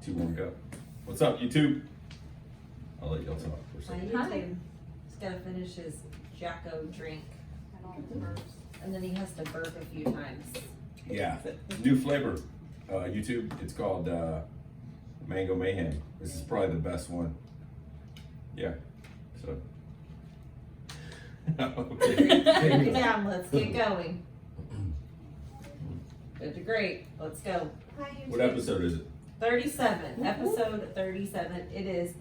2, 1, go. What's up, YouTube? I'll let y'all talk for a second. Hi. He's got to finish his Jacko drink. And then he has to burp a few times. Yeah, new flavor, YouTube. It's called Mango Mayhem. This is probably the best one. Yeah, so. Okay. Break it down, let's get going. Good to great, let's go. What episode is it? 37, episode 37. It is,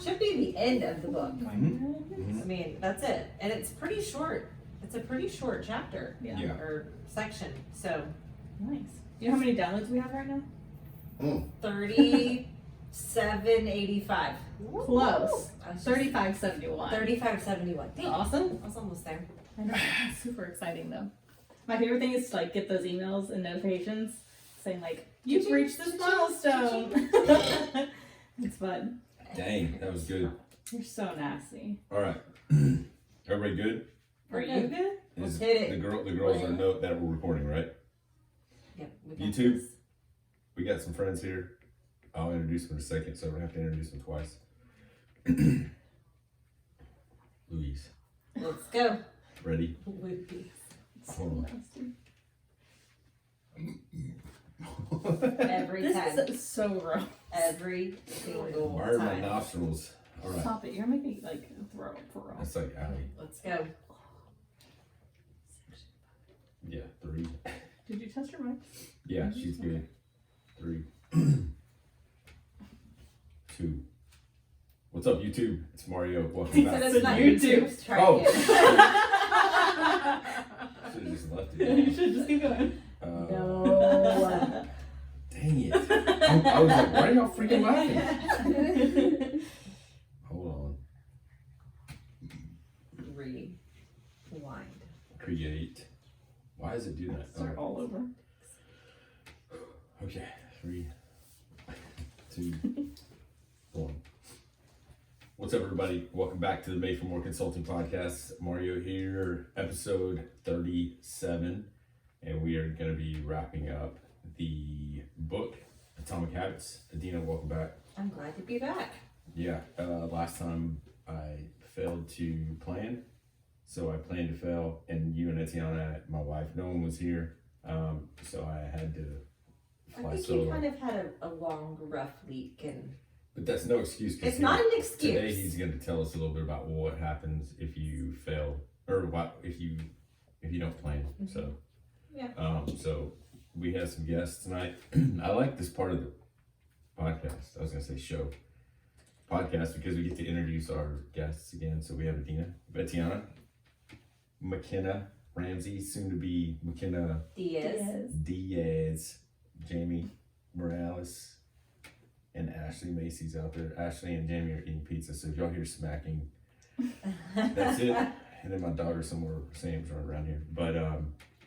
should be the end of the book. I mean, that's it. And it's pretty short. It's a pretty short chapter. Yeah. Or section. So, Nice. Do you know how many downloads we have right now? 3785. Close. 3571. 3571. Dang, Awesome. I was almost there. I know. It's super exciting though. My favorite thing is to like get those emails and notifications saying like, you've reached this milestone. It's fun. Dang, that was good. You're so nasty. All right, everybody good? Are you good? Let's Is hit it. The girls are know that we're recording, right? Yep, we got YouTube? this. We got some friends here. I'll introduce them in a second, so we have to introduce them twice. Louise, Let's go. ready? Louise. Hold Every This time. is so gross. Every single Why are my time. nostrils? All right, Stop it. You're making me like throw up for real. that's like owie. Let's go. Yeah, 3. Did you test your mic? Yeah, she's good. 3, 2. What's up, YouTube? It's Mario. Welcome He back. said It's it's not YouTube. YouTube. Try Oh. again. Should have just left You it. should just keep going. No. Dang it. I was like, why are y'all freaking laughing? Hold on. Rewind. Create. Why does it do that? Start all over. Okay. 3, 2, 1. What's up, everybody? Welcome back to the Made for More Consulting Podcast. Mario here, episode 37. And we are going to be wrapping up the book, Atomic Habits. Adina, welcome back. I'm glad to be back. Yeah, last time I failed to plan. So I planned to fail, and you and Etiana, my wife, no one was here. So I had to I fly think solo. you kind of had a long, rough week, and But that's no excuse. 'Cause it's not an excuse. Today he's going to tell us a little bit about what happens if you fail, or what if you don't plan. So Yeah. So we have some guests tonight. I like this part of the podcast. I was going to say show podcast because we get to introduce our guests again. So we have Adina, Etiana, McKenna Ramsey, soon to be McKenna Diaz, Jamie Morales, and Ashley Macy's out there. Ashley and Jamie are eating pizza, so if y'all hear smacking, that's it. And then my daughter somewhere, Sam's running around here. But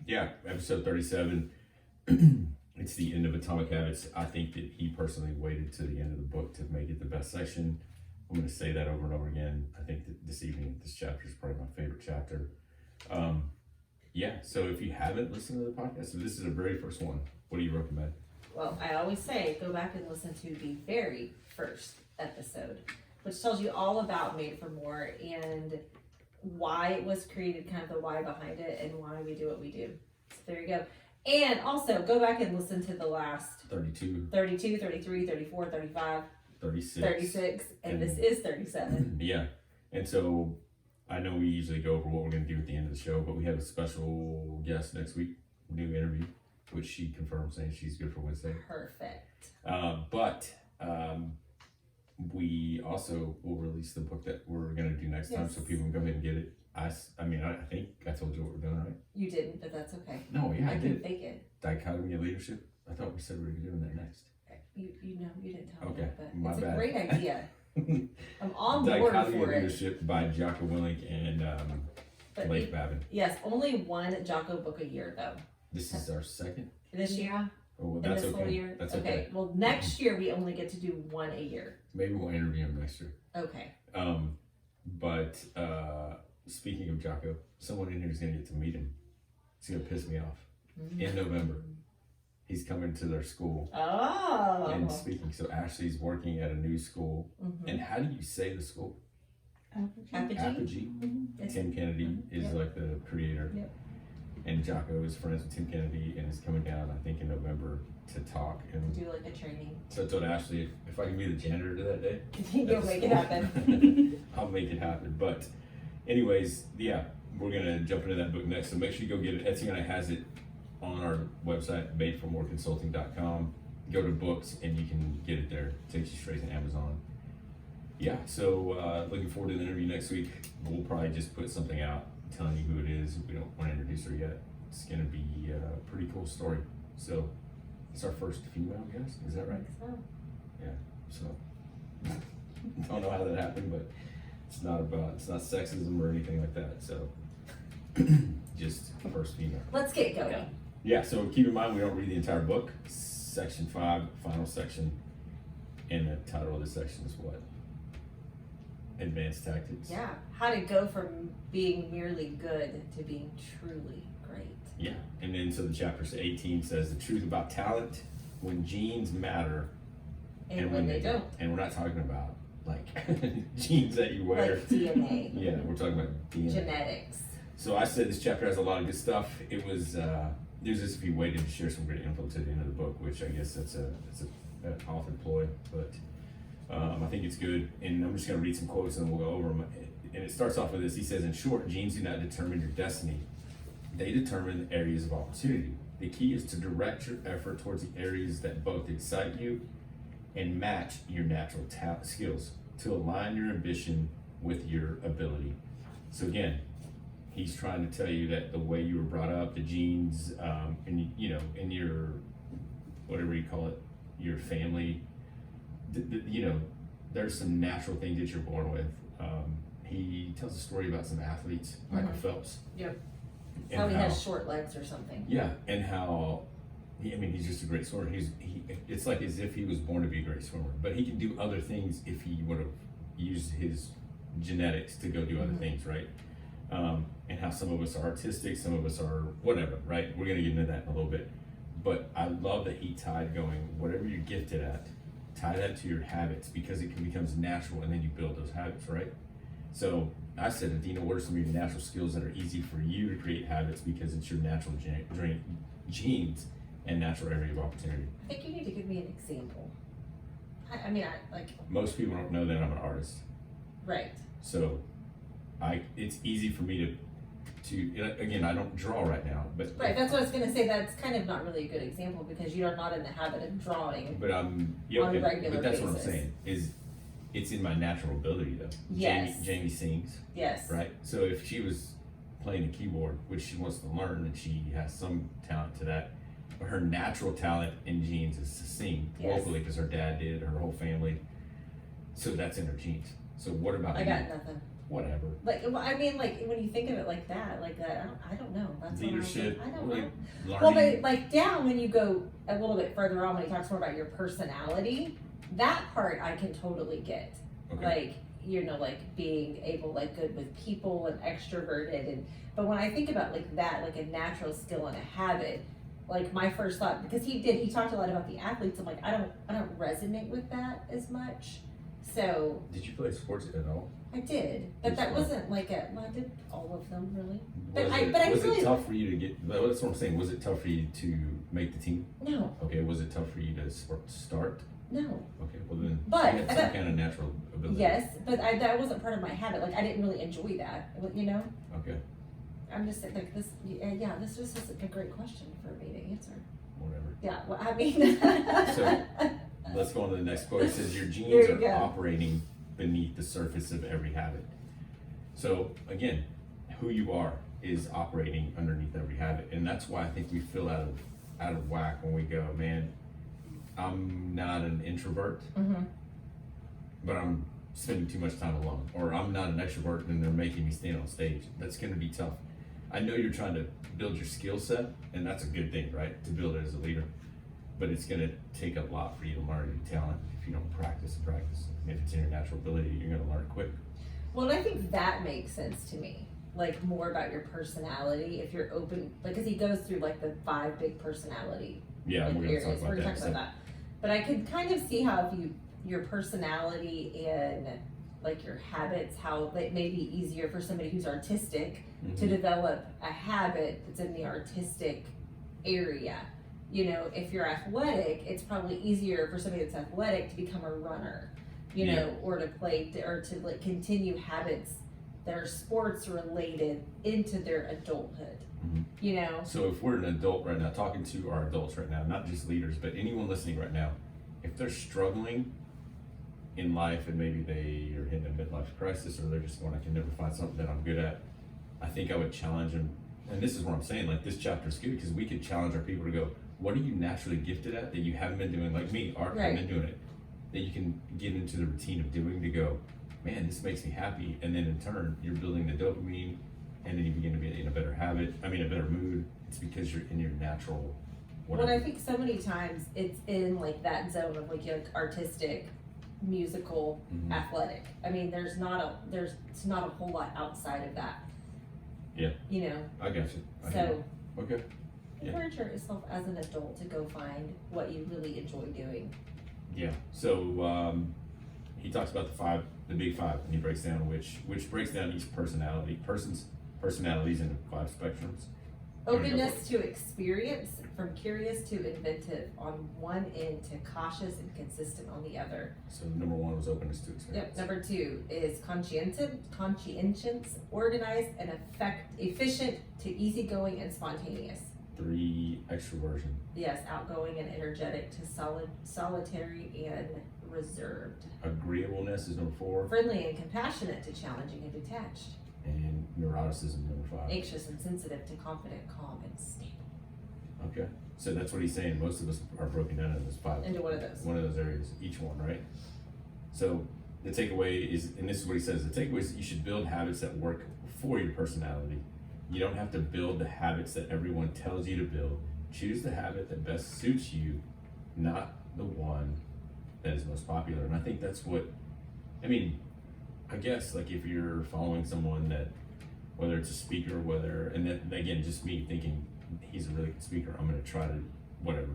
yeah, episode 37. It's the end of Atomic Habits. I think that he personally waited to the end of the book to make it the best section. I'm going to say that over and over again. I think that this evening, this chapter is probably my favorite chapter. Yeah, so if you haven't listened to the podcast, so this is the very first one. What do you recommend? Well, I always say go back and listen to the very first episode, which tells you all about Made for More and why it was created, kind of the why behind it, and why we do what we do. So there you go. And also go back and listen to the last 32, 32, 33, 34, 35, 36. 36, and this is 37. Yeah, and so I know we usually go over what we're going to do at the end of the show, but we have a special guest next week, new interview, which she confirmed saying she's good for Wednesday. Perfect. But we also will release the book that we're going to do next time, Yes. so people can go ahead and get it. I think I told you what we're doing, right? You didn't, but that's okay. No, yeah, I can did. fake it. Dichotomy of Leadership. I thought we said we were doing that next. You know, you didn't tell Okay, me, but my it's bad. a great idea. I'm on board Dichotomy of for it. Leadership by Jocko Willink and But Leif Babin. yes, only one Jocko book a year though. This is our second. This year, Oh, well, in that's this whole okay. year. That's okay. Well, next year we only get to do one a year. Maybe we'll interview him next year. Okay. But speaking of Jocko, someone in here is gonna get to meet him. It's gonna piss me off. In November, He's coming to their school Oh. and speaking. So Ashley's working at a new school. Mhm. And how do you say the school? Apogee? Apogee. It's- Tim Kennedy is Yep. like the creator. Yep. And Jocko is friends with Tim Kennedy and is coming down, I think, in November to talk. And Do like a training. so I told Ashley if I can be the janitor to that day, You'll make it happen. I'll make it happen. But anyways, yeah, we're gonna jump into that book next. So make sure you go get it. Etiana has it on our website, madeformoreconsulting.com. Go to books and you can get it there. It takes you straight to Amazon. Yeah, so looking forward to the interview next week. We'll probably just put something out telling you who it is. We don't want to introduce her yet. It's gonna be a pretty cool story. So it's our first female guest, is that right? So, So don't know how that happened, but it's not sexism or anything like that. So just first female. let's get going. Yeah, so keep in mind we don't read the entire book. Section 5, final section, and the title of this section is what? Advanced Tactics. Yeah. How to go from being merely good to being truly great. Yeah, and then so the chapter 18 says the truth about talent when genes matter And when they don't. And we're not talking about like genes that you wear. Like DNA. Yeah, we're talking about DNA. Genetics. So I said this chapter has a lot of good stuff. It was there's just if you waited to share some great info to the end of the book, which I guess that's an author ploy, but I think it's good. And I'm just going to read some quotes and then we'll go over them. And it starts off with this. He says, in short, genes do not determine your destiny. They determine the areas of opportunity. The key is to direct your effort towards the areas that both excite you and match your natural skills to align your ambition with your ability. So again, he's trying to tell you that the way you were brought up, the genes, and you know, in your whatever you call it, your family, you know, there's some natural things that you're born with. He tells a story about some athletes, Michael Phelps. Yep. And How he has short legs or something. Yeah, and how he's just a great swimmer. It's like as if he was born to be a great swimmer, but he can do other things if he would have used his genetics to go do other things, right? And how some of us are artistic, some of us are whatever, right? We're gonna get into that in a little bit. But I love that he tied going, whatever you're gifted at, tie that to your habits because it becomes natural and then you build those habits, right? So I said, Adina, what are some of your natural skills that are easy for you to create habits because it's your natural genes and natural area of opportunity? I think you need to give me an example. I mean, Most people don't know that I'm an artist. right. So it's easy for me to again, I don't draw right now, but Right, that's what I was gonna say. That's kind of not really a good example because you're not in the habit of drawing. but On a regular but that's what I'm basis. saying is it's in my natural ability though. Yes. Jamie sings, Yes. right? So if she was playing the keyboard, which she wants to learn, and she has some talent to that, but her natural talent in genes is to sing Yes. vocally because her dad did, her whole family. So that's in her genes. So what about I you? got nothing. Whatever. Like, well, I mean, like when you think of it like that, I don't know. That's what I was Leadership, like, I don't really know. learning. Well, but like down when you go a little bit further on, when he talks more about your personality, that part I can totally get. Okay. Like, you know, like being able, like good with people and extroverted, and but when I think about like that, like a natural skill and a habit, like my first thought, because he talked a lot about the athletes. I'm like, I don't resonate with that as much. So Did you play sports at all? I did, but Which that one? wasn't like I did all of them really. Was But I it really- tough for you to get? That's what I'm saying. Was it tough for you to make the team? No, Okay. Was it tough for you to start? no. Okay. Well then, But you had I some don't- kind of natural ability. Yes, but that wasn't part of my habit. Like I didn't really enjoy that. You know, Okay. I'm just like this. Yeah, this just is a great question for me to answer. Whatever. Yeah, well, I mean. So, Let's go on to the next quote. It says your genes There you are go. operating beneath the surface of every habit. So again, who you are is operating underneath every habit, and that's why I think we feel out of whack when we go, man. I'm not an introvert, Mhm. but I'm spending too much time alone, or I'm not an extrovert and they're making me stand on stage. That's going to be tough. I know you're trying to build your skill set, and that's a good thing, right? To build it as a leader, but it's going to take a lot for you to learn your talent if you don't practice. If it's in your natural ability, you're going to learn quick. Well, and I think that makes sense to me. Like more about your personality. If you're open, like, because he goes through like the 5 big personality Yeah, in we're gonna talk areas. about We're gonna that. talk about that. But I could kind of see how if your personality and like your habits, how it may be easier for somebody who's artistic to Mhm. develop a habit that's in the artistic area. You know, if you're athletic, it's probably easier for somebody that's athletic to become a runner, you Yeah. know, or to play or to like continue habits that are sports related into their adulthood. Mhm. You know, So if we're an adult right now, talking to our adults right now, not just leaders, but anyone listening right now, if they're struggling in life and maybe they are hitting a midlife crisis or they're just going, I can never find something that I'm good at, I think I would challenge them. And this is what I'm saying, like this chapter is good because we could challenge our people to go, what are you naturally gifted at that you haven't been doing? Like me, art, Right. I've been doing it. That you can get into the routine of doing to go, man, this makes me happy. And then in turn, you're building the dopamine and then you begin to be in a better habit. I mean, a better mood. It's because you're in your natural what whatever. I think so many times it's in like that zone of like artistic, musical, Mhm. athletic. I mean, there's not a whole lot outside of that. Yeah. You know, I got you. I hear so you. Okay. Yeah. encourage yourself as an adult to go find what you really enjoy doing. Yeah. So he talks about the big five, and he breaks down which breaks down each person's personalities into 5 spectrums. Openness to experience, from curious to inventive on one end to cautious and consistent on the other. So number 1 was openness to experience. Yep. Number 2 is conscientious, organized, and efficient to easygoing and spontaneous. 3, extroversion. Yes, outgoing and energetic to solitary and reserved. Agreeableness is number 4, Friendly and compassionate to challenging and detached. and neuroticism number 5. Anxious and sensitive to confident, calm, and stable. Okay. So that's what he's saying. Most of us are broken down into those 5. Into one of those. One of those areas, each one, right? So the takeaway is, and this is what he says, the takeaway is you should build habits that work for your personality. You don't have to build the habits that everyone tells you to build. Choose the habit that best suits you, not the one that is most popular. And I think that's what, I mean, I guess like if you're following someone that, whether it's a speaker, and then again, just me thinking he's a really good speaker, I'm going to try to, whatever,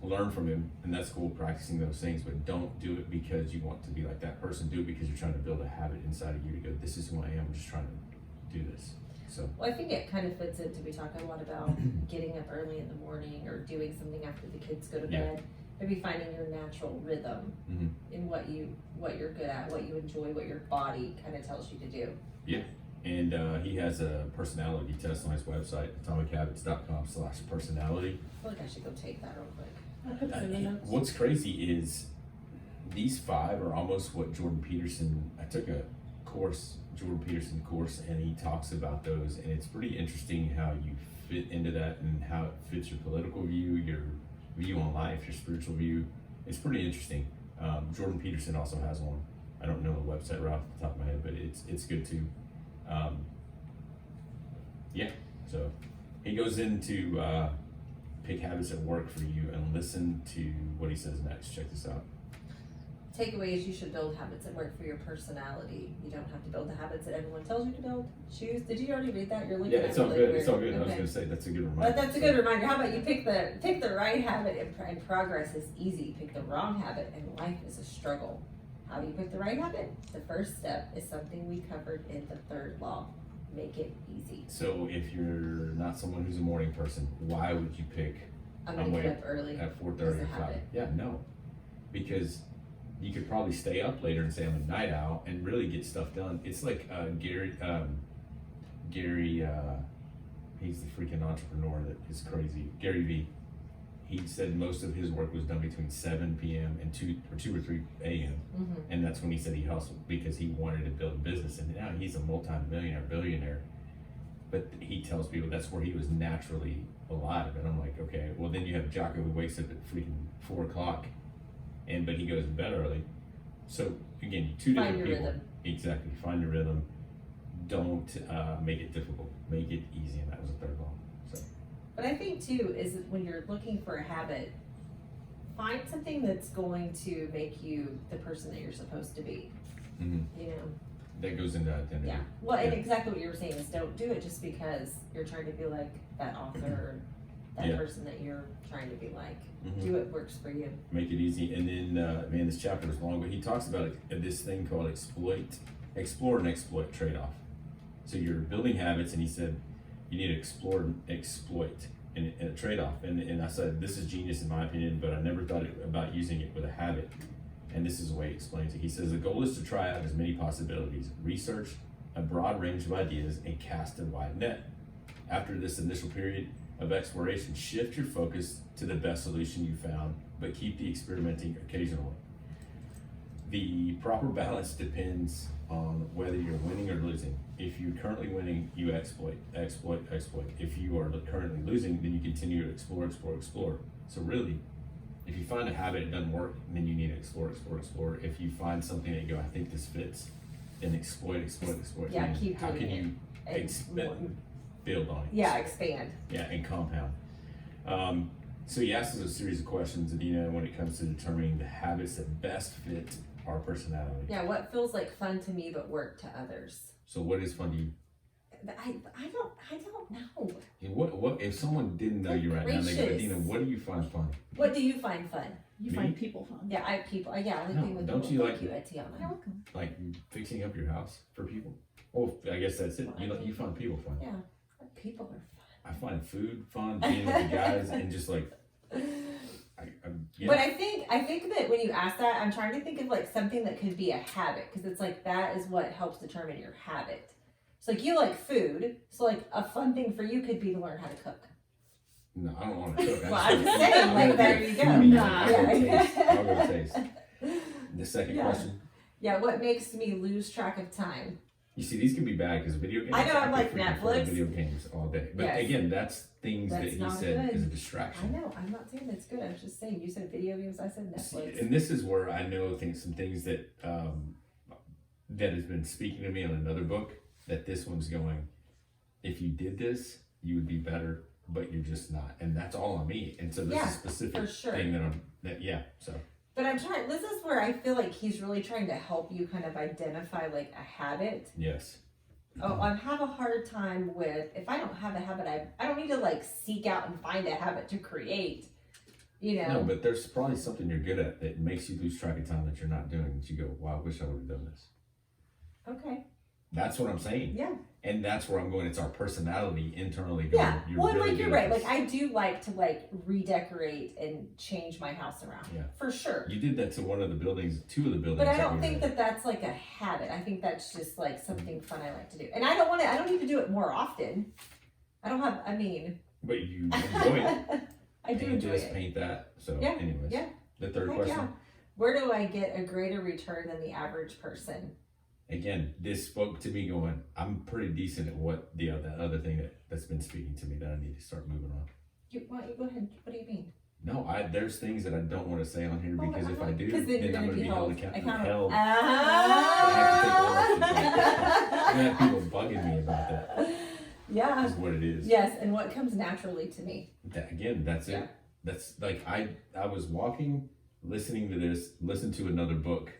learn from him, and that's cool, practicing those things, but don't do it because you want to be like that person. Do it because you're trying to build a habit inside of you to go, this is who I am, I'm just trying to do this. So Well, I think it kind of fits into, we talk a lot about getting up early in the morning or doing something after the kids go to Yeah. bed. Maybe finding your natural rhythm Mhm. in what you're good at, what you enjoy, what your body kind of tells you to do. and he has a personality test on his website, atomichabits.com/personality. I feel like I should go take that real quick. I'll put this in the notes. What's crazy is these 5 are almost what Jordan Peterson, I took a Jordan Peterson course, and he talks about those, and it's pretty interesting how you fit into that and how it fits your political view, your view on life, your spiritual view. It's pretty interesting. Jordan Peterson also has one. I don't know the website right off the top of my head, but it's good too. So he goes into pick habits that work for you and listen to what he says next. Check this out. Takeaway is you should build habits that work for your personality. You don't have to build the habits that everyone tells you to build. Did you already read that? You're looking Yeah, at it's it all like good. weird. It's all good. I was Okay. gonna say that's a good reminder. But that's a good reminder. How about you pick the right habit and progress is easy. Pick the wrong habit and life is a struggle. How do you pick the right habit? The first step is something we covered in the 3rd law. Make it easy. So if you're not someone who's a morning person, why would you pick I'm gonna wait. get up early. at 4:30 or As a 5? habit. Yeah, no, because you could probably stay up later and say I'm a night owl and really get stuff done. It's like Gary, he's the freaking entrepreneur that is crazy. Gary Vee. He said most of his work was done between 7 p.m. and 2 or 3 a.m. Mm-hmm. And that's when he said he hustled because he wanted to build a business. And now he's a multi-millionaire, billionaire. But he tells people that's where he was naturally alive. And I'm like, okay, well then you have Jocko who wakes up at freaking 4 o'clock, but he goes to bed early. So again, 2 Find different your people. rhythm. Exactly. Find your rhythm. Don't make it difficult. Make it easy. And that was the 3rd law. So But I think too is that when you're looking for a habit, find something that's going to make you the person that you're supposed to be. mhm. You know. that goes into identity. Yeah. Well, and Yeah. exactly what you were saying is don't do it just because you're trying to be like that author, or that Yeah. person that you're trying to be like. Mhm. Do what works for you. Make it easy. And then, man, this chapter is long, but he talks about this thing called explore and exploit trade-off. So you're building habits, and he said you need to explore and exploit and a trade-off. And I said, this is genius in my opinion, but I never thought about using it with a habit. And this is the way he explains it. He says the goal is to try out as many possibilities, research a broad range of ideas, and cast a wide net. After this initial period of exploration, shift your focus to the best solution you found, but keep the experimenting occasionally. The proper balance depends on whether you're winning or losing. If you're currently winning, you exploit. If you are currently losing, then you continue to explore. So really, if you find a habit that doesn't work, then you need to explore. If you find something that you go, I think this fits, then exploit. Yeah, And keep how doing can it. you build on it? Yeah, expand. Yeah, and compound. So he asks us a series of questions, Adina, when it comes to determining the habits that best fit our personality. Yeah, what feels like fun to me but work to others? So what is fun to you? I don't know. What if someone didn't know you right now, they go, Gracious. Adina, what do you find funny? What do you find fun? You Me? find people fun. Yeah, I like No, being with don't people. you Thank like- you, You're Etiana. welcome. Like fixing up your house for people? Oh, I guess that's it. You find people fun. Yeah, people are fun. I find food fun, being with the guys, and just like, yeah. But I think that when you ask that, I'm trying to think of like something that could be a habit, because it's like that is what helps determine your habit. So like you like food, so like a fun thing for you could be to learn how to cook. No, I don't want to cook. Well, I'm just saying, like, there you go. I'll go taste. The second Yeah. question. Yeah, what makes me lose track of time? You see, these can be bad because video games. I know, I'm could like freaking play Netflix. video games all day. But Yes. again, that's things That's that he not said good. is a I distraction. know, I'm not saying that's good. I was just saying, you said video games, I said Netflix. And this is where I know some things that that has been speaking to me on another book. That this one's going. If you did this, you would be better, but you're just not, and that's all on me. And so this Yeah, is a specific for sure. thing So But I'm trying, this is where I feel like he's really trying to help you kind of identify like a habit. yes. Oh, I have a hard time with, if I don't have a habit, I don't need to like seek out and find a habit to create, you know? No, but there's probably something you're good at that makes you lose track of time that you're not doing. That you go, wow, I wish I would have done this. Okay, That's what I'm saying. yeah. And that's where I'm going. It's our personality internally going. Yeah, You're well, and really like you're good at right, like this. I do like to like redecorate and change my house around, Yeah. for sure. You did that to two of the buildings. But I that don't we think were in. that that's like a habit. I think that's just like something fun I like to do. And I don't need to do it more often. But you enjoy it. I do Paint enjoy this, it. paint that. So, Yeah, anyways. yeah. The third Heck question. yeah. Where do I get a greater return than the average person? Again, this spoke to me going, I'm pretty decent at what the other thing that's been speaking to me that I need to start moving on. Why don't you go ahead? What do you mean? No, there's things that I don't want to say on here because if I do, because then you're I'm going to be held accountable. accountable. I'm gonna have people bugging me about that. Yeah. Is what it is. Yes, and what comes naturally to me. That's it. Yeah. That's like I was walking, listening to this, listened to another book,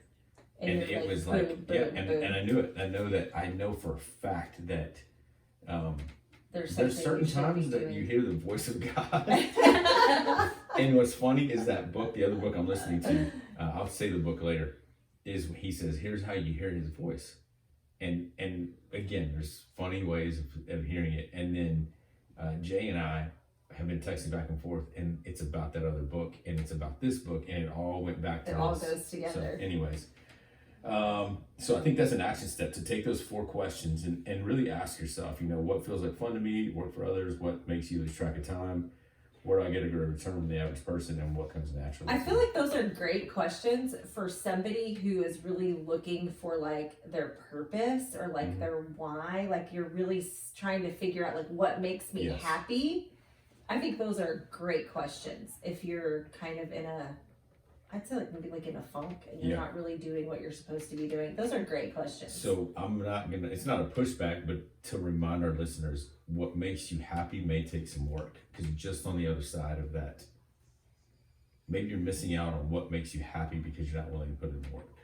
and you're it was boom, like boom, and boom. I knew it. I know for a fact that There's there's certain something times you that should you be hear the voice of God. doing. And what's funny is that book, the other book I'm listening to, I'll say the book later, is he says, here's how you hear his voice. And again, there's funny ways of hearing it. And then Jay and I have been texting back and forth, and it's about that other book, and it's about this book, and it all went back to It all this. goes together. So anyways, so I think that's an action step to take those 4 questions and really ask yourself, what feels like fun to me, work for others, what makes you lose track of time, where do I get a good return from the average person, and what comes naturally. I feel like those are great questions for somebody who is really looking for like their purpose or like Mhm. their why. Like you're really trying to figure out like what makes me Yes. happy. I think those are great questions if you're kind of I'd say like maybe like in a funk and you're Yeah. not really doing what you're supposed to be doing. Those are great questions. So it's not a pushback, but to remind our listeners, what makes you happy may take some work, because just on the other side of that, maybe you're missing out on what makes you happy because you're not willing to put in the work.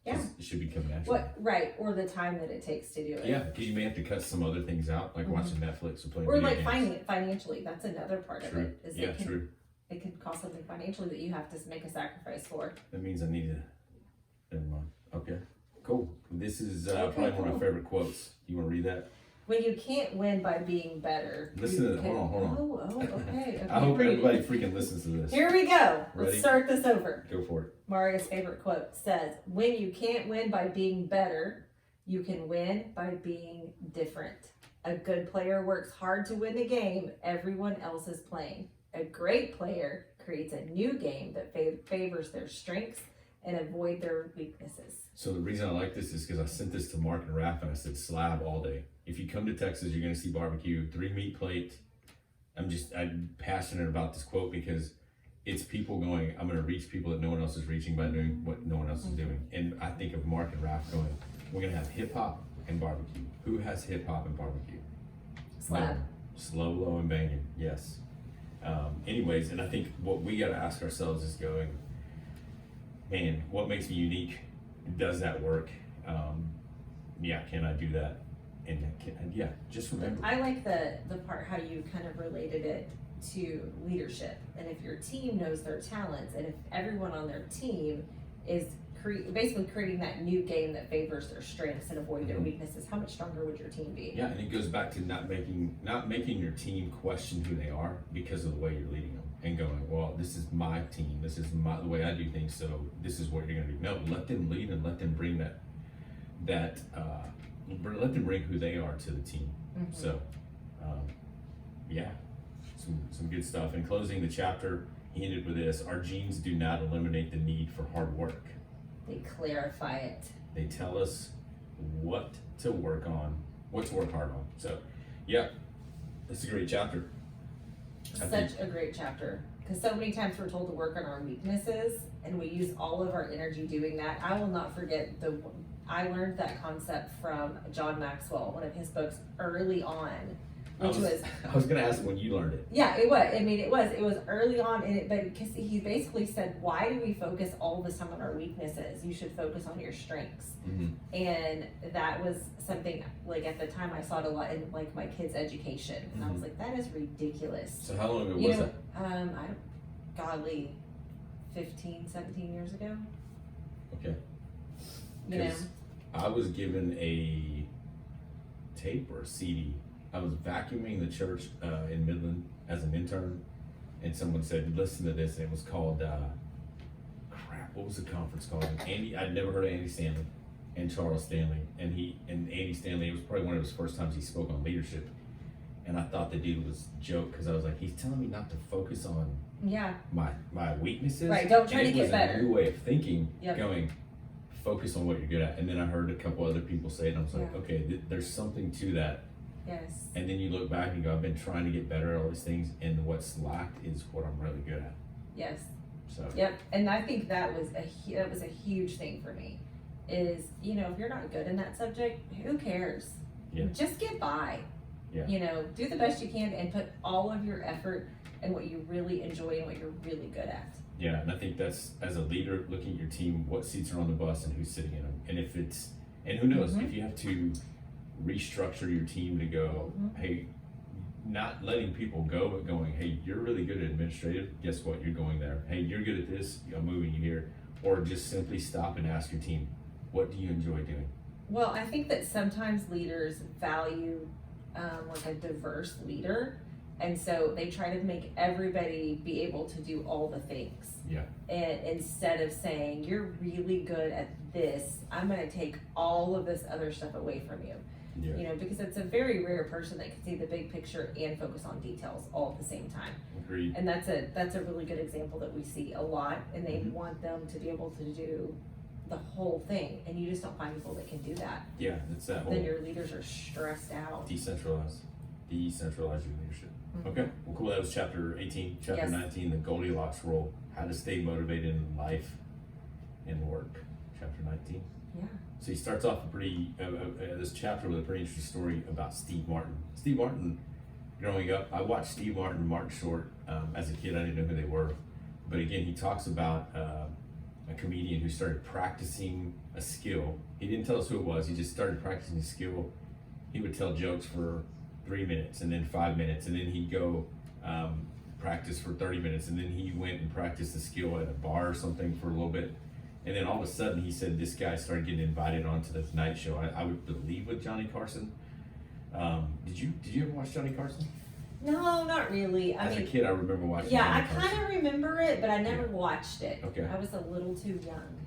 Yeah. It should become natural. Right, or the time that it takes to do it. Yeah, because you may have to cut some other things out, like watching Netflix or playing Or video like games. financially, that's another part of True. it. Is Yeah, it can, true. It can cost something financially that you have to make a sacrifice for. That means I need to. Never mind. Okay. Cool. This is Okay, probably one of cool. my favorite quotes. You want to read that? When you can't win by being better. Listen you to that. can- Hold on. Oh, okay. I hope read it. everybody freaking listens to this. Here we go. Ready? Let's start this over. Go for it. Mario's favorite quote says, "When you can't win by being better, you can win by being different. A good player works hard to win the game everyone else is playing. A great player creates a new game that favors their strengths and avoid their weaknesses." So the reason I like this is because I sent this to Mark and Raph and I said slab all day. If you come to Texas, you're going to see barbecue, 3 meat plate. I'm passionate about this quote because it's people going, I'm going to reach people that no one else is reaching by doing what no one else is doing. And I think of Mark and Raph going, we're going to have hip hop and barbecue. Who has hip hop and barbecue? Slab. No. Slow, low, and banging. Yes. Anyways, and I think what we got to ask ourselves is going, man, what makes me unique? Does that work? Yeah, can I do that? And yeah, just remember. I like the part how you kind of related it to leadership. And if your team knows their talents, and if everyone on their team is basically creating that new game that favors their strengths and avoid their weaknesses, how much stronger would your team be? Yeah, and it goes back to not making your team question who they are because of the way you're leading them and going, well, this is my team, this is the way I do things, so this is what you're going to do. No, let them lead and let them bring let them bring who they are to the team. So, yeah, some good stuff. In closing the chapter, he ended with this: our genes do not eliminate the need for hard work. They clarify it. They tell us what to work on, what to work hard on. So, yeah, it's a great chapter. Such a great chapter. Because so many times we're told to work on our weaknesses, and we use all of our energy doing that. I will not forget I learned that concept from John Maxwell, one of his books early on, which was I was gonna ask when you learned it. yeah, it was. I mean, it was early on in it, but because he basically said, why do we focus all the time on our weaknesses? You should focus on your strengths. And that was something, like, at the time I saw it a lot in, like, my kids' education. And I was like, that is ridiculous. So how long ago You was know, that? Godly 15, 17 years ago. Okay. You know, I was given a tape or a CD. I was vacuuming the church in Midland as an intern, and someone said, listen to this, and it was called, what was the conference called? I'd never heard of Andy Stanley and Charles Stanley, and Andy Stanley, it was probably one of his first times he spoke on leadership, and I thought the dude was a joke, because I was like, he's telling me not to focus on yeah, my weaknesses. Right, don't try and to get better. It was a new way of thinking, Yep. going, focus on what you're good at. And then I heard a couple other people say it, and I was like, Yeah. okay, there's something to that. yes. And then you look back and go, I've been trying to get better at all these things, and what's lacked is what I'm really good at. Yes. So Yep, and I think that was a huge thing for me. Is, you know, if you're not good in that subject, who cares? Yeah. Just get by. Yeah. You know, do the best you can and put all of your effort in what you really enjoy and what you're really good at. yeah, and I think that's, as a leader, looking at your team, what seats are on the bus and who's sitting in them. And if it's, and who knows, if you have to restructure your team to go, hey, not letting people go, but going, hey, you're really good at administrative, guess what, you're going there. Hey, you're good at this, I'm moving you here. Or just simply stop and ask your team, what do you enjoy doing? Well, I think that sometimes leaders value like a diverse leader, and so they try to make everybody be able to do all the things. Yeah. And instead of saying, you're really good at this, I'm going to take all of this other stuff away from you. Yeah. You know, because it's a very rare person that can see the big picture and focus on details all at the same time. Agreed. And that's a really good example that we see a lot, and they want them to be able to do the whole thing, and you just don't find people that can do that. Yeah, it's that whole Then your leaders are stressed out. decentralize your leadership. Okay, well, cool. That was chapter 18. Chapter Yes. 19, the Goldilocks rule, how to stay motivated in life and work. Chapter 19. Yeah. So he starts off this chapter with a pretty interesting story about Steve Martin. Steve Martin, growing up, I watched Steve Martin and Martin Short as a kid. I didn't know who they were, but again, he talks about a comedian who started practicing a skill. He didn't tell us who it was. He just started practicing a skill. He would tell jokes for 3 minutes and then 5 minutes, and then he'd go practice for 30 minutes, and then he went and practiced the skill at a bar or something for a little bit. And then all of a sudden, he said this guy started getting invited onto the Tonight Show. I would believe with Johnny Carson. Did you ever watch Johnny Carson? No, not really. As a kid, I remember watching. Yeah, I Johnny Carson. kind of remember it, but I never watched it. Okay. I was a little too young.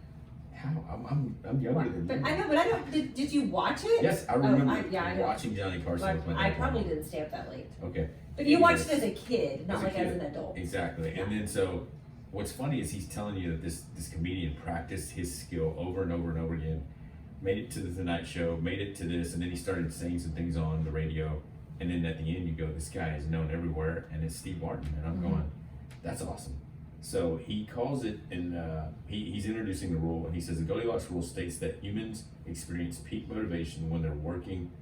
How? I'm younger than But you. I know, but I don't. Did you watch it? Yes, I remember I know. watching Johnny Carson with my I dad. probably didn't stay up that late. Okay. But you watched Anyways, it as a kid, not as a like as kid. an adult. Exactly. Yeah. And then so what's funny is he's telling you that this comedian practiced his skill over and over and over again, made it to the Tonight Show, made it to this, and then he started saying some things on the radio, and then at the end you go, this guy is known everywhere, and it's Steve Martin, and I'm going, that's awesome. So he calls it, and he's introducing the rule, and he says the Goldilocks rule states that humans experience peak motivation when they're working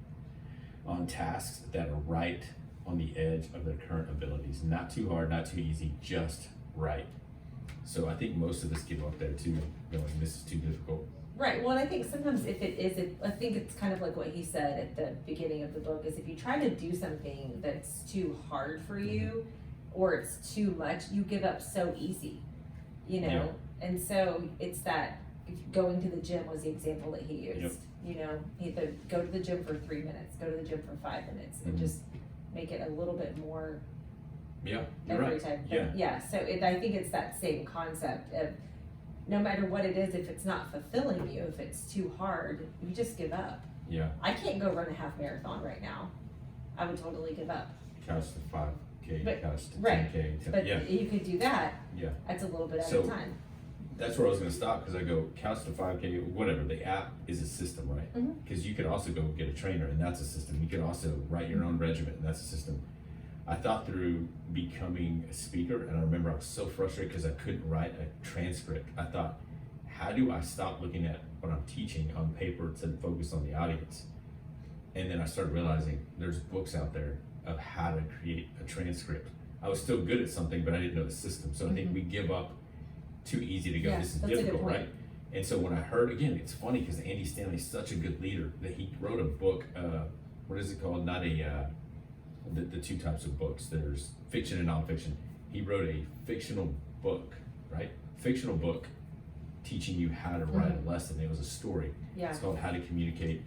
on tasks that are right on the edge of their current abilities. Not too hard, not too easy, just right. So I think most of us give up there too, going, this is too difficult. Right. Well, and I think sometimes if it is, I think it's kind of like what he said at the beginning of the book is if you try to do something that's too hard for you or it's too much, you give up so easy, you know? Yeah. And so it's that going to the gym was the example that he used. Yep. You know, he either go to the gym for 3 minutes, go to the gym for 5 minutes, and just make it a little bit more Yeah, you're every right. time. Yeah. Yeah. So I think it's that same concept of no matter what it is, if it's not fulfilling you, if it's too hard, you just give up. Yeah. I can't go run a half marathon right now. I would totally give up. Couch to 5K, But- couch to right. 10K. But Yeah, you could do that. yeah. That's a little bit at So- a time. That's where I was going to stop because I go couch to 5K, whatever. The app is a system, right? Mhm. Because you could also go get a trainer, and that's a system. You could also write your own regimen, and that's a system. I thought through becoming a speaker, and I remember I was so frustrated because I couldn't write a transcript. I thought, how do I stop looking at what I'm teaching on paper to focus on the audience? And then I started realizing there's books out there of how to create a transcript. I was still good at something, but I didn't know the system. So I think we give up too easy to go, Yeah, this is that's a good difficult, point. right? And so when I heard, again, it's funny because Andy Stanley's such a good leader that he wrote a book, what is it called? Not a, the two types of books. There's fiction and nonfiction. He wrote a fictional book, right? Fictional book teaching you how to write a lesson. It was a story. Yeah. It's called How to Communicate.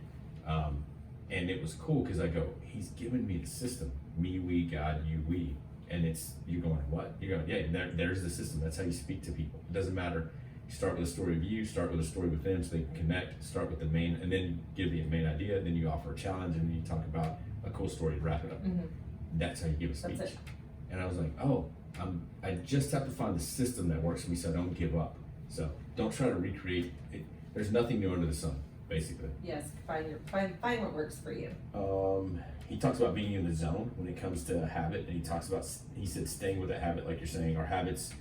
And it was cool because I go, he's given me the system. Me, we, God, you, we. And you're going, what? You're going, yeah, there's the system. That's how you speak to people. It doesn't matter. You start with a story of you, start with a story with them so they can connect, start with the main, and then give the main idea, then you offer a challenge, and then you talk about a cool story to wrap it up. That's how you give a speech. That's it. And I was like, oh, I just have to find the system that works for me so I don't give up. So don't try to recreate it. There's nothing new under the sun, basically. Yes. Find what works for you. He talks about being in the zone when it comes to a habit, and he said staying with a habit, like you're saying. Our habits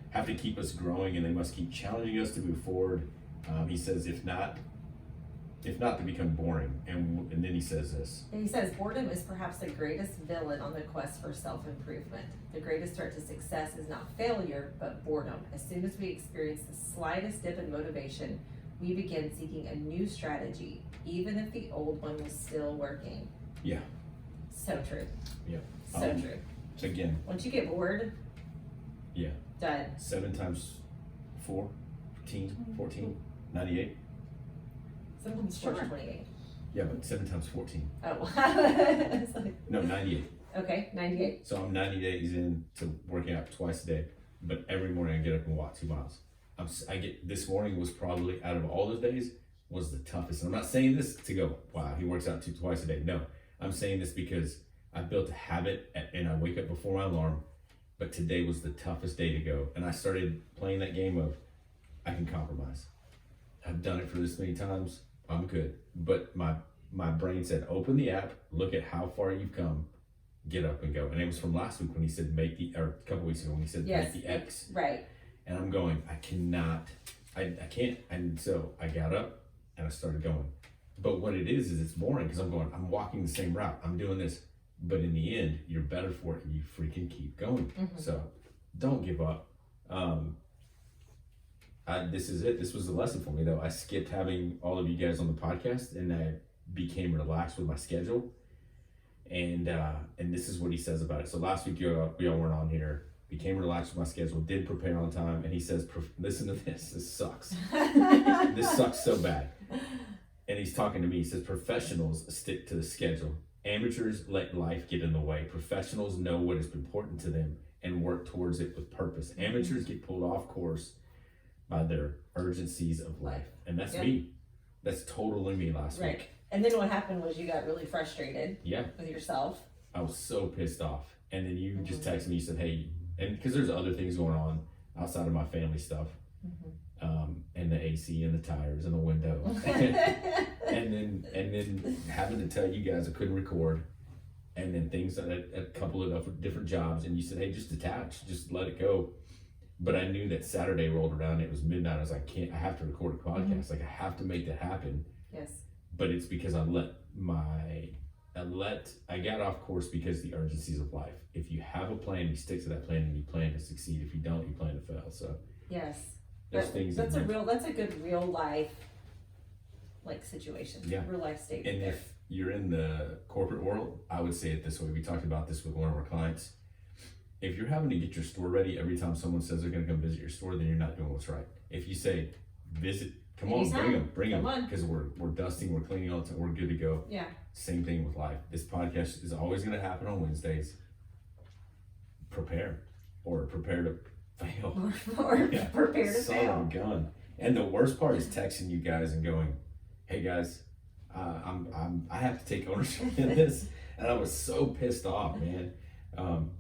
have to keep us growing, and they must keep challenging us to move forward. He says, if not, they become boring. And then he says this. And he says, boredom is perhaps the greatest villain on the quest for self-improvement. The greatest threat to success is not failure, but boredom. As soon as we experience the slightest dip in motivation, we begin seeking a new strategy, even if the old one was still working. Yeah. So true. Yeah. So true. Again, Once you get bored, yeah. done. 7 times 4, 14, 98. Sometimes Sure. 28. Yeah, but 7 times 14. Oh, it's like, No, 98. okay, 98. So I'm 90 days into working out twice a day, but every morning I get up and walk 2 miles. This morning was probably, out of all those days, was the toughest. And I'm not saying this to go, wow, he works out twice a day. No, I'm saying this because I built a habit and I wake up before my alarm, but today was the toughest day to go. And I started playing that game of, I can compromise. I've done it for this many times, I'm good. But my brain said, open the app, look at how far you've come, get up and go. And it was from last week when he said or a couple weeks ago when he said Yes. make the X. Right. And I'm going, I can't. And so I got up and I started going. But what it is it's boring because I'm walking the same route. I'm doing this. But in the end, you're better for it and you freaking keep going. So don't give up. this is it. This was the lesson for me, though. I skipped having all of you guys on the podcast, and I became relaxed with my schedule. And this is what he says about it. So last week, we all weren't on here. Became relaxed with my schedule. Did prepare on time. And he says, listen to this. This sucks. This sucks so bad. And he's talking to me. He says, professionals stick to the schedule. Amateurs let life get in the way. Professionals know what is important to them and work towards it with purpose. Amateurs get pulled off course by their urgencies of life. And that's me. That's totally me last week. And then what happened was you got really frustrated Yeah. with yourself. I was so pissed off. And then you just texted me, you said, hey, and because there's other things going on outside of my family stuff. And the AC and the tires and the window. and then having to tell you guys I couldn't record. And then things at a couple of different jobs. And you said, hey, just detach, just let it go. But I knew that Saturday rolled around, it was midnight. I was like, I have to record a podcast. Like, I have to make that happen. Yes. But it's because I got off course because the urgencies of life. If you have a plan, you stick to that plan and you plan to succeed. If you don't, you plan to fail. So yes, there's things that's a good real life like situation. Yeah. Real life statement. And if you're in the corporate world, I would say it this way. We talked about this with one of our clients. If you're having to get your store ready every time someone says they're going to come visit your store, then you're not doing what's right. If you say, visit, come on, bring them, because we're dusting, we're cleaning all the time, we're good to go. Yeah. Same thing with life. This podcast is always going to happen on Wednesdays. Prepare to fail. or prepare to Son fail. of a gun. And the worst part is texting you guys and going, hey guys, I have to take ownership in this. And I was so pissed off, man.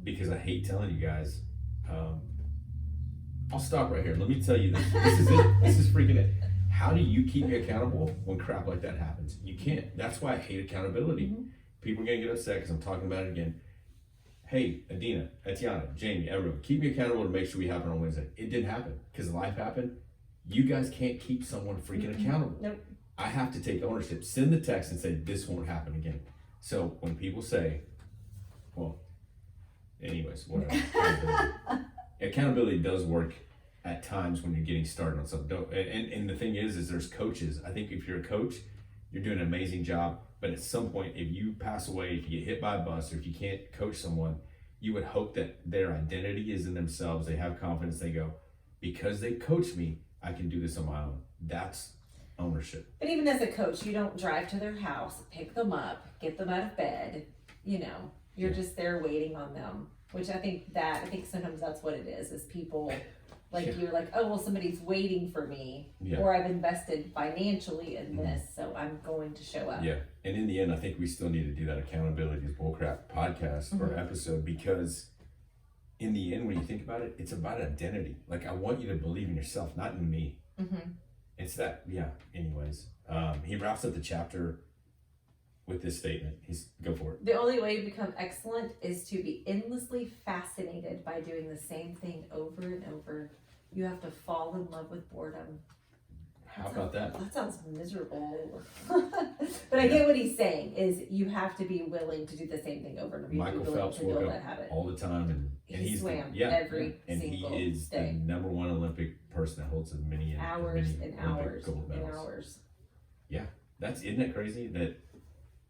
Because I hate telling you guys. I'll stop right here. Let me tell you this. This is it. This is freaking it. How do you keep me accountable when crap like that happens? You can't. That's why I hate accountability. People are going to get upset because I'm talking about it again. Hey, Adina, Etiana, Jamie, everyone, keep me accountable to make sure we happen on Wednesday. It didn't happen because life happened. You guys can't keep someone freaking accountable. Nope. I have to take ownership. Send the text and say, this won't happen again. So when people say, well, anyways, whatever. Accountability does work at times when you're getting started on something. And the thing is there's coaches. I think if you're a coach, you're doing an amazing job. But at some point, if you pass away, if you get hit by a bus, or if you can't coach someone, you would hope that their identity is in themselves. They have confidence. They go, because they coach me, I can do this on my own. That's ownership. But even as a coach, you don't drive to their house, pick them up, get them out of bed. You're just there waiting on them. Which I think sometimes that's what it is people you're like, oh, well, somebody's waiting for me, or I've invested financially in this, so I'm going to show up. Yeah, and in the end, I think we still need to do that accountability is bullcrap podcast or episode, because in the end, when you think about it, it's about identity. Like, I want you to believe in yourself, not in me. It's that, anyways. He wraps up the chapter with this statement. Go for it. The only way to become excellent is to be endlessly fascinated by doing the same thing over and over. You have to fall in love with boredom. How about that? That sounds miserable. But I get what he's saying is you have to be willing to do the same thing over and over. Michael Phelps woke up all the time, and he swam every single he is day. the number one Olympic person that holds as many hours and Olympic hours gold medals. and hours. Yeah, isn't that crazy that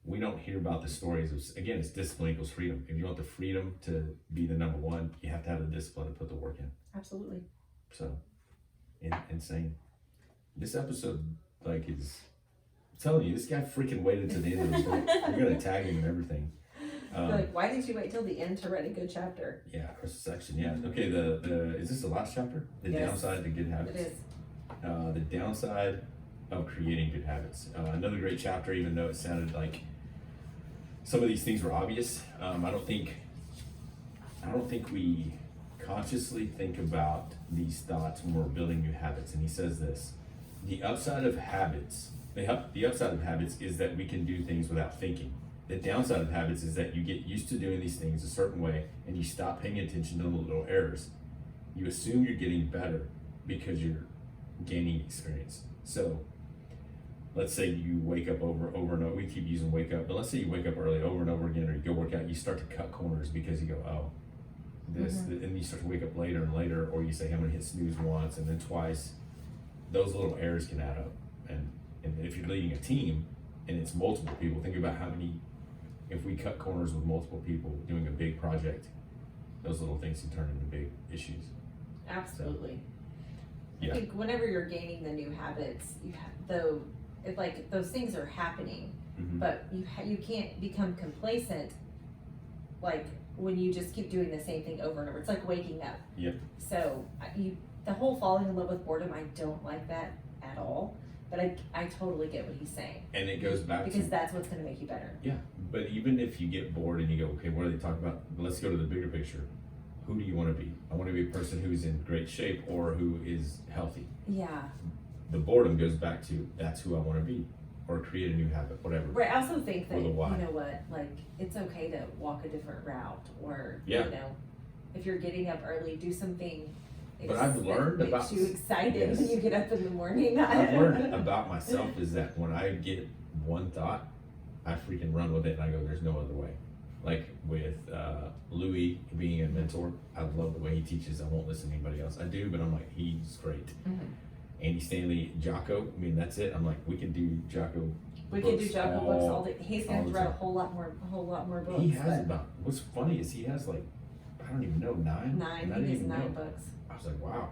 we don't hear about the stories of, again, it's discipline equals freedom. If you want the freedom to be the number one, you have to have the discipline to put the work in. Absolutely. So, insane. This episode, is, I'm telling you, this guy freaking waited to the end of the book. We're going to tag him and everything. Why didn't you wait till the end to write a good chapter? Yeah, or section, yeah. Okay, is this the last chapter? The downside to good habits. It is. The downside of creating good habits. Another great chapter, even though it sounded like some of these things were obvious. I don't think we consciously think about these thoughts when we're building new habits. And he says this: the upside of habits is that we can do things without thinking. The downside of habits is that you get used to doing these things a certain way and you stop paying attention to the little errors. You assume you're getting better because you're gaining experience. So let's say you wake up over and over. We keep using wake up, but let's say you wake up early over and over again, or you go work out, you start to cut corners because you go, oh, and you start to wake up later and later, or you say, I'm gonna hit snooze once and then twice. those little errors can add up. And if you're leading a team and it's multiple people, think about how many, if we cut corners with multiple people doing a big project, those little things can turn into big issues. Absolutely. Yeah. I think whenever you're gaining the new habits, you have though, if like those things are happening, Mhm. but you can't become complacent, like when you just keep doing the same thing over and over. It's like waking up. Yep. So the whole falling in love with boredom, I don't like that at all. But I totally get what he's saying, And it goes back because to, that's what's going to make you better. yeah, but even if you get bored and you go, okay, what are they talking about? Let's go to the bigger picture. Who do you want to be? I want to be a person who's in great shape or who is healthy. Yeah. The boredom goes back to, that's who I want to be, or create a new habit, whatever. Right. I also think that, Or the you why. know what, like, it's okay to walk a different route, or, Yeah. you know, if you're getting up early, do something But I've learned that about- makes you excited when Yes. you get up in the morning. I've learned about myself is that when I get one thought, I freaking run with it and I go, there's no other way. Like with Louis being a mentor, I love the way he teaches. I won't listen to anybody else. I do, but I'm like, he's great. Mhm. Andy Stanley, Jocko, I mean, that's it. I'm like, we can do Jocko. We could do books Jocko books all day. He's all going the to write a time. whole lot more books. He has but about, what's funny is he has like, I don't even know, nine? nine. I He didn't has even 9 know. books. I was like, wow.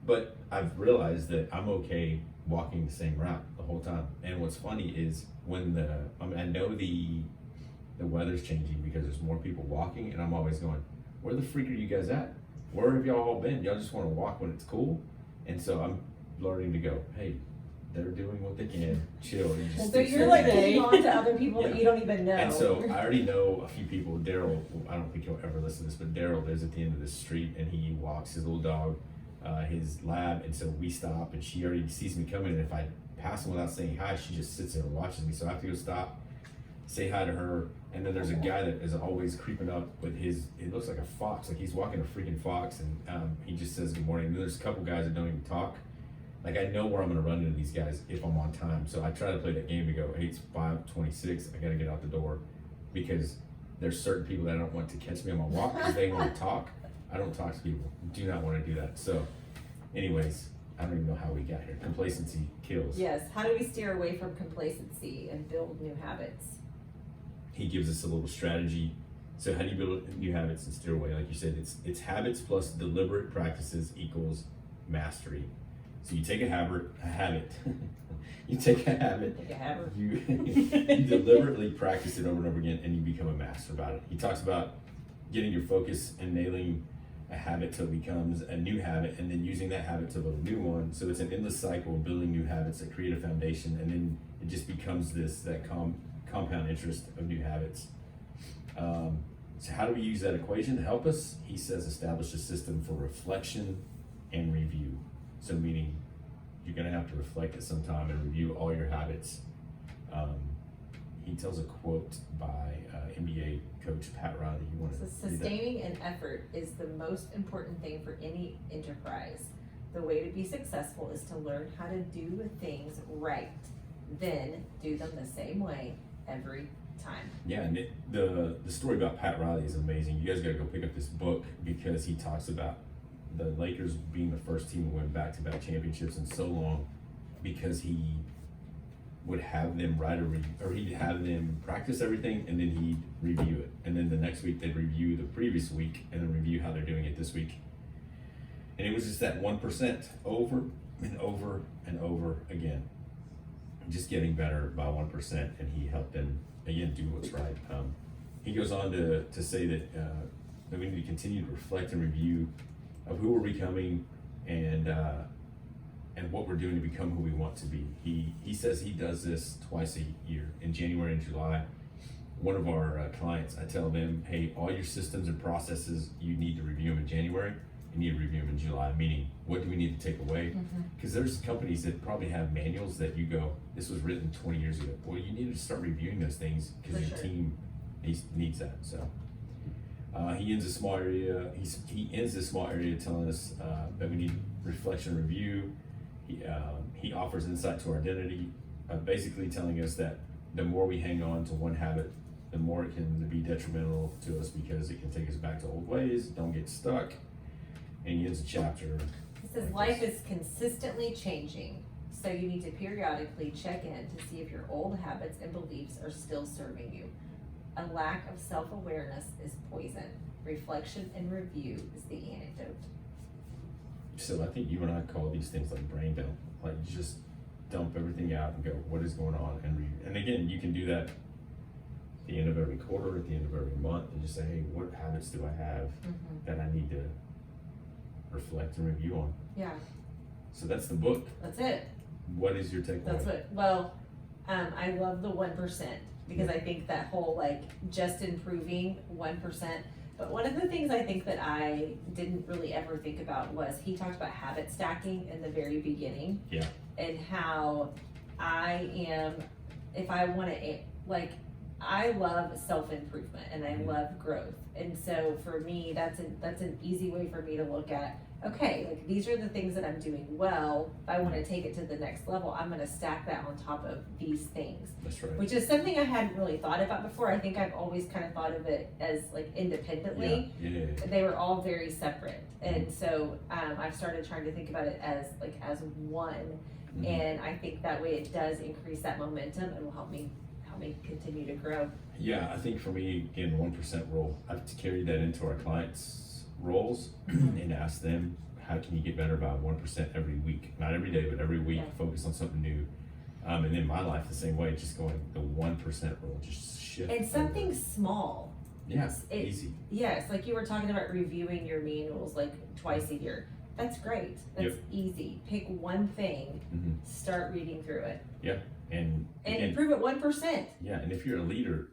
But I've realized that I'm okay walking the same route the whole time. And what's funny is when I know the weather's changing because there's more people walking, and I'm always going, where the freak are you guys at? Where have y'all all been? Y'all just want to walk when it's cool? And so I'm learning to go, hey, they're doing what they can, chill. You just So stay you're safe. like hanging on to other people that Yeah. you don't even know. And so I already know a few people. Daryl, I don't think he'll ever listen to this, but Daryl lives at the end of the street and he walks his little dog, his lab. And so we stop and she already sees me coming. And if I pass him without saying hi, she just sits there and watches me. So I have to go stop, say hi to her. And then there's a guy that is always creeping up with it looks like a fox, like he's walking a freaking fox. And he just says good morning. And then there's a couple guys that don't even talk. Like I know where I'm gonna run into these guys if I'm on time. So I try to play that game to go, hey, it's 5:26, I gotta get out the door, because there's certain people that I don't want to catch me on my walk because they want to talk. I don't talk to people. Do not want to do that. So anyways, I don't even know how we got here. Complacency kills. Yes. How do we steer away from complacency and build new habits? He gives us a little strategy. So how do you build new habits and steer away? Like you said, it's habits plus deliberate practices equals mastery. So you take a habit, you take a habit, Like a habit. you deliberately practice it over and over again, and you become a master about it. He talks about getting your focus and nailing a habit till it becomes a new habit, and then using that habit to build a new one. So it's an endless cycle of building new habits that create a foundation, and then it just becomes that compound interest of new habits. So how do we use that equation to help us? He says establish a system for reflection and review. So meaning you're gonna have to reflect at some time and review all your habits. He tells a quote by NBA coach Pat Riley. You want to So sustaining an effort is the most important thing for any enterprise. The way to be successful is to learn how to do things right, then do them the same way every time. Yeah, and the story about Pat Riley is amazing. You guys gotta go pick up this book because he talks about the Lakers being the first team to win back-to-back championships in so long because he would have them he'd have them practice everything and then he'd review it. And then the next week they'd review the previous week and then review how they're doing it this week. And it was just that 1% over and over and over again. Just getting better by 1%, and he helped them again do what's right. He goes on to say that we need to continue to reflect and review of who we're becoming and what we're doing to become who we want to be. He says he does this twice a year, in January and July. One of our clients, I tell them, hey, all your systems and processes, you need to review them in January. You need to review them in July, meaning what do we need to take away? Because there's companies that probably have manuals that you go, this was written 20 years ago. Well, you need to start reviewing those things because For your sure. team needs that. So he ends a small area. He ends this small area telling us that we need reflection review. He offers insight to our identity, basically telling us that the more we hang on to one habit, the more it can be detrimental to us because it can take us back to old ways. Don't get stuck. And he ends a chapter. It says like life this. is consistently changing. So you need to periodically check in to see if your old habits and beliefs are still serving you. A lack of self-awareness is poison. Reflection and review is the antidote. So I think you and I call these things like brain dump. Like you just dump everything out and go, what is going on? And again, you can do that at the end of every quarter, at the end of every month, and just say, hey, what habits do I have that I need to reflect and review on? Yeah, So that's the book. that's it. What is your takeaway? That's what, well, I love the 1% because I think that whole like just improving 1%. But one of the things I think that I didn't really ever think about was he talked about habit stacking in the very beginning. Yeah. And how I am, if I want to, like, I love self-improvement and I love growth. And so for me, that's an easy way for me to look at, okay, like these are the things that I'm doing well. If I want to take it to the next level, I'm going to stack that on top of these things. That's right. Which is something I hadn't really thought about before. I think I've always kind of thought of it as like independently. Yeah. They were all very separate. And so I've started trying to think about it as one. Mhm. And I think that way it does increase that momentum and will help me continue to grow. Yeah, I think for me, again, 1% rule, I've carried that into our clients' roles and asked them, how can you get better by 1% every week? Not every day, but every week, Yeah. focus on something new. And then my life the same way, just going the 1% rule, just shift. And something small. Yeah, it- easy. Yes, like you were talking about reviewing your manuals like twice a year. That's great. That's easy. Pick one thing, Mhm. start reading through it, And and again, improve it 1%. yeah, and if you're a leader,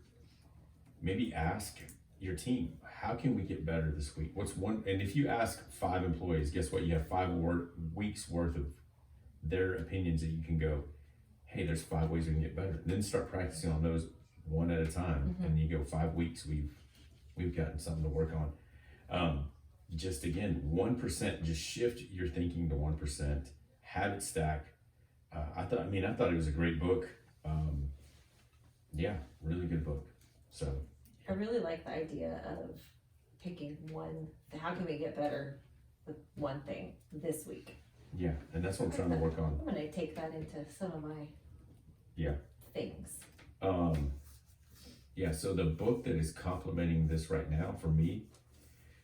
maybe ask your team, how can we get better this week? What's one, and if you ask 5 employees, guess what? You have 5 weeks worth of their opinions that you can go, hey, there's 5 ways we can get better. And then start practicing on those one at a time. And you go 5 weeks, we've gotten something to work on. Just again, 1%, just shift your thinking to 1%, habit stack. I thought it was a great book. Yeah, really good book. So I really like the idea of picking one. How can we get better with one thing this week? yeah, and that's what I'm trying to work on. I'm gonna take that into some of my things. Yeah, so the book that is complementing this right now for me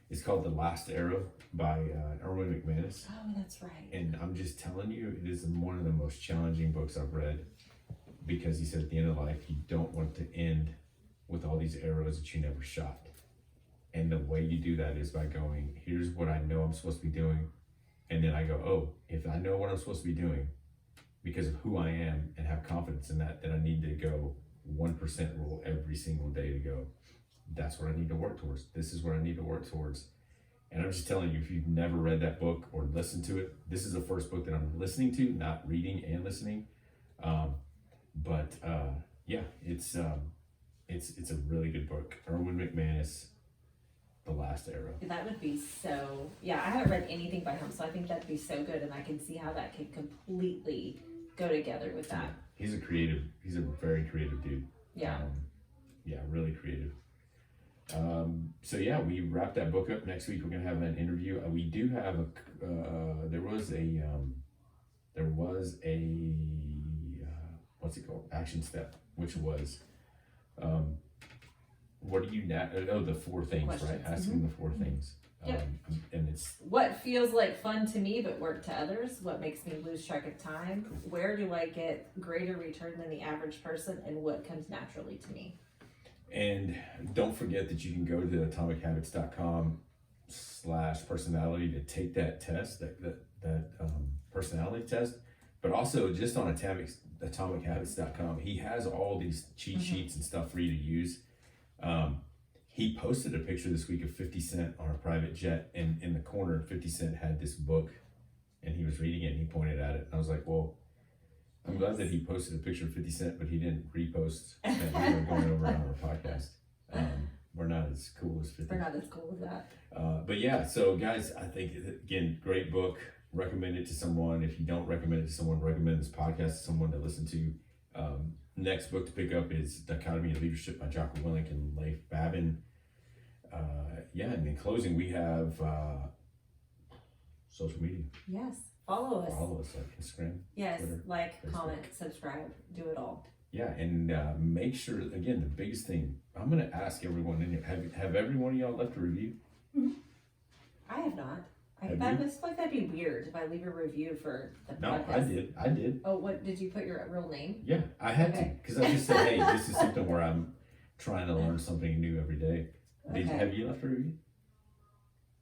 is called The Last Arrow by Erwin McManus. Oh, that's right. And I'm just telling you, it is one of the most challenging books I've read, because he said at the end of life, you don't want to end with all these arrows that you never shot. And the way you do that is by going, here's what I know I'm supposed to be doing. And then I go, oh, if I know what I'm supposed to be doing because of who I am and have confidence in that, then I need to go 1% rule every single day to go, that's what I need to work towards. This is what I need to work towards. And I'm just telling you, if you've never read that book or listened to it, this is the first book that I'm listening to, not reading and listening. Yeah, it's a really good book. Erwin McManus, The Last Arrow. That would be so, yeah, I haven't read anything by him, so I think that'd be so good, and I can see how that could completely go together with that. He's a very creative dude. Yeah. Yeah, really creative. So yeah, we wrap that book up. Next week we're gonna have an interview. We do have there was a what's it called? Action step, which was what do you the 4 things, right? Questions. Asking the 4 things. Yep. And it's What feels like fun to me but work to others? What makes me lose track of time? Where do I get greater return than the average person? And what comes naturally to me? And don't forget that you can go to atomichabits.com/personality to take that test, that personality test. But also just on atomichabits.com, he has all these cheat sheets and stuff for you to use. He posted a picture this week of 50 Cent on a private jet, and in the corner 50 Cent had this book and he was reading it and he pointed at it. And I was like, well, I'm glad that he posted a picture of 50 Cent, but he didn't repost that we were going over on our podcast. We're not as cool as 50. We're not as cool as that. But yeah, so guys, I think, again, great book. Recommend it to someone. If you don't recommend it to someone, recommend this podcast to someone to listen to. Next book to pick up is Dichotomy of Leadership by Jocko Willink and Leif Babin. And in closing, we have social media. Yes. Follow us. Follow us like Instagram. Yes, Twitter, like, Facebook. comment, subscribe, do it all. Yeah, and make sure, again, the biggest thing, I'm going to ask everyone in here, have every one of y'all left a review? I have not. Have That you? was like that'd be weird if I leave a review for the No, podcast. I did. Oh, what did you put your real name? Yeah, I had Okay. to, because I just said, hey, this is something where I'm trying to learn something new every day. Okay. Have you left a review?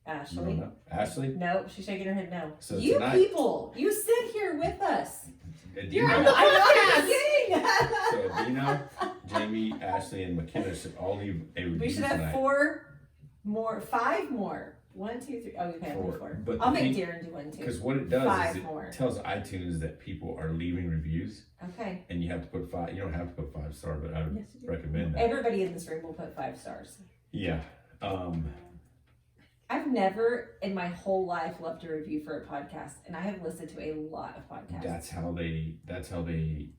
You don't Ashley? know? Ashley? Nope, she's shaking her head no. So you tonight- people, you sit here with us. Adina, I know you're kidding. so Adina, Jamie, Ashley, and McKenna should all leave a review We should have tonight. 5 more. 1, 2, 3. Oh, okay, only 4. But I'll the make thing- Darren do 1 too. Because what it does 5 is it more. tells iTunes that people are leaving reviews, Okay. and you have to put 5. You don't have to put 5-star, but I would Yes, you do. recommend that. Everybody in this room will put 5 stars. Yeah. I've never in my whole life left a review for a podcast, and I have listened to a lot of podcasts. That's how they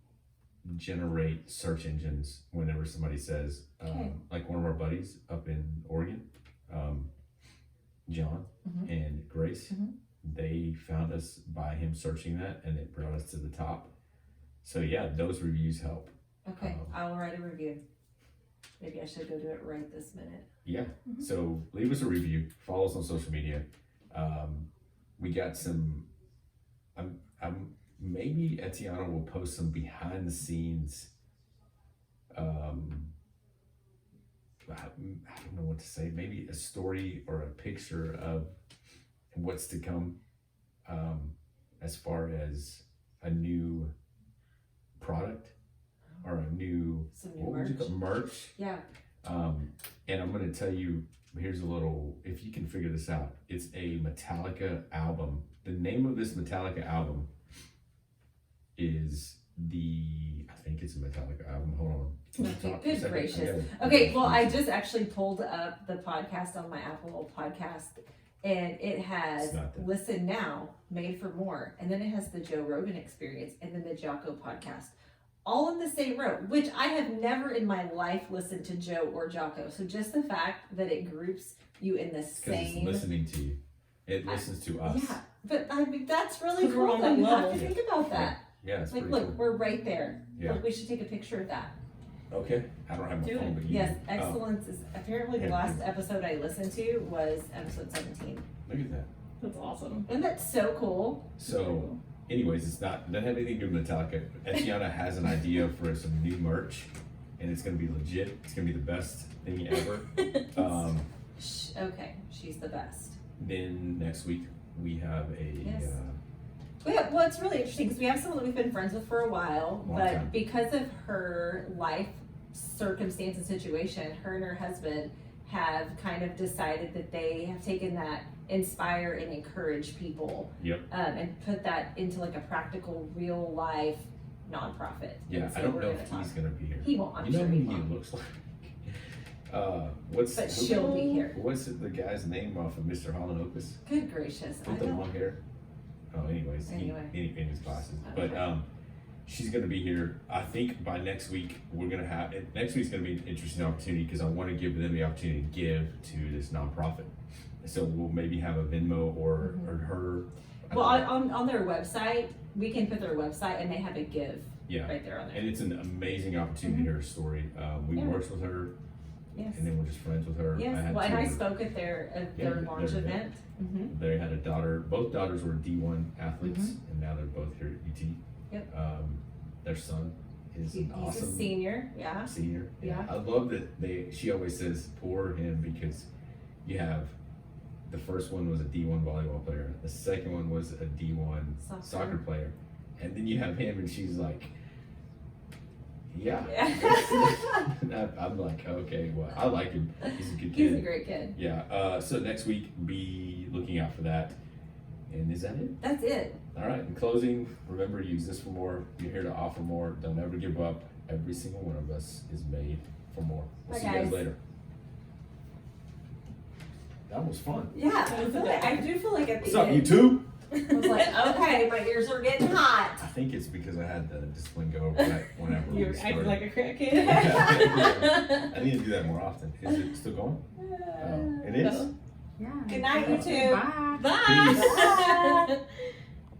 generate search engines. Whenever somebody says, Okay. like one of our buddies up in Oregon, John Mhm. and Grace, Mhm. they found us by him searching that, and it brought us to the top. So yeah, those reviews help. Okay, I will write a review. Maybe I should go do it right this minute. Yeah. Mm-hmm. So leave us a review. Follow us on social media. We got some. I'm maybe Etiana will post some behind the scenes. I don't know what to say. Maybe a story or a picture of what's to come, as far as a new product or a new Some new what would you merch. call merch. Yeah. And I'm going to tell you, here's a little, if you can figure this out, it's a Metallica album. The name of this Metallica album is I think it's a Metallica album. Hold on. Can you Okay, talk for a good second? gracious. I Okay, gotta- well, I just actually pulled up the podcast on my Apple podcast, and it has It's not that. Listen Now, Made for More, and then it has the Joe Rogan Experience, and then the Jocko podcast, all in the same row, which I have never in my life listened to Joe or Jocko. So just the fact that it groups you in the Because it's same. listening to you. It listens to us. Yeah, but I mean, that's really 'Cause we're cool. on Though. that You have level. to think about that. Yeah, it's Like, pretty look, cool. we're right there. Yeah. Like, we should take a picture of that. Okay. I don't have my Do phone, it. but you Yes, do. excellence is apparently the yeah. last episode I listened to was episode 17. Look at that. That's awesome. Isn't that so cool? So, anyways, it doesn't have anything to do with Metallica. Etiana has an idea for some new merch, and it's going to be legit. It's going to be the best thing ever. Okay, she's the best. Then next week we have a Yes. Well, it's really interesting because we have someone that we've been friends with for a while, Long but time. because of her life circumstance and situation, her and her husband have kind of decided that they have taken that inspire and encourage people Yep. And put that into like a practical, real life nonprofit. Yeah, And so I don't we're know gonna if talk. he's going to be here. He won't. I'm You know sure who he he won't. looks like? What's But she'll be here. What's the guy's name off of Mr. Holland Opus? Good gracious! I With the don't. long hair. Oh, anyways, Anyway. in his classes. Okay. But she's gonna be here. I think by next week we're gonna have. Next week's gonna be an interesting opportunity because I want to give them the opportunity to give to this nonprofit. So we'll maybe have a Venmo or her. I Well, don't know. on their website, we can put their website, and they have a give Yeah. right there on there. And it's an amazing opportunity to hear her story. We Yeah. worked with her, Yes. and then we're just friends with her. Yes. had Well, and I two- spoke at their Yeah, launch their event. Mm-hmm. They had a daughter. Both daughters were D1 athletes, and now they're both here at UT. Yep. Their son is He's an a awesome senior. Yeah. senior. Yeah. I love that she always says poor him because you have the first one was a D1 volleyball player, the second one was a D1 Soccer. soccer player, and then you have him, and she's like, yeah. I'm like, okay, well, I like him. He's a good kid. He's a great kid. Yeah. So next week, be looking out for that. And is that it? That's it. All right. In closing, remember you exist for more. You're here to offer more. Don't ever give up. Every single one of us is made for more. We'll Bye, see you guys guys. later. That was fun. Yeah. I do feel like at the What's up, end, YouTube? I was like, okay, my ears are getting hot. I think it's because I had the discipline go right whenever we You're acting started. like a crackhead. I need to do that more often. Is it still going? Oh, it is? Good night, YouTube. Bye. Bye.